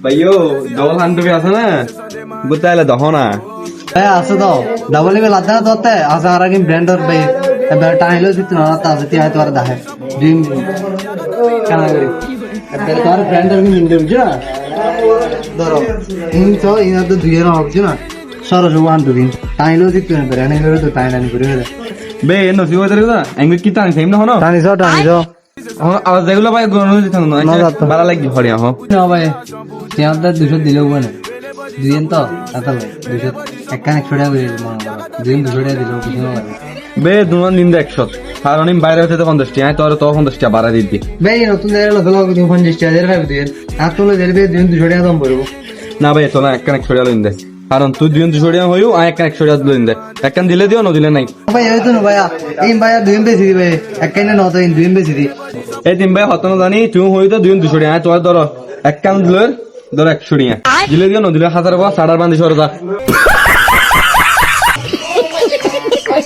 ভাইও double hundred আছে না বুঝতে দেখো না আছে তো ডাবল ইমেল আছে না তোতে আছে আর কি ব্র্যান্ডর ভাই এবার টাইলো দিতে না তা আছে তি হয়তো আর দেখে ড্রিম কানা করি এবার তো আর ব্র্যান্ডর কি মিন্ডে বুঝছ না ধরো ইন তো ইনা তো দুই এর হবে না সরস ওয়ান টু দিন টাইলো দিতে না বেরে না তো টাইল আনি করে বে এনো সিও ধরে না এঙ্গে কি টানি সেম না হনো টানিছো আওয়াজ যেগুলো ভাই গরম হয়ে যেত না ভালো লাগি হরিয়া হ না ভাই চেয়ারটা 200 দিলেও বলে দুইন তো তাতাল 200 একখান 100 টাকা করে দুইন 200 টাকা দিলেও কিছু না লাগে বে দুমান দিন 100 আর অনেক বাইরে হতে তো 50 টাকা তোর তো 50 টাকা বাড়া দিবি ভাই নতুন জায়গা লোক 50 টাকা দেবে দিন আর তোলে দেবে দুইন 200 টাকা দাম পড়বো না ভাই তোলা একখান 100 টাকা লইন দে কারণ তুই দুইন 200 টাকা হইও আর একখান 100 টাকা লইন দে একখান দিলে দিও না দিলে নাই ভাই এই তো না ভাইয়া এই ভাইয়া দুইন বেশি দিবে একখানে ন তো দুইন বেশি দি এই তিন ভাই হতন জানি তুই হই তো দুইন 200 টাকা তোর ধর একখান দিলে ধর 100 টাকা দিলে দিও না দিলে 1000 টাকা 4.5 বান্ধি সরে যা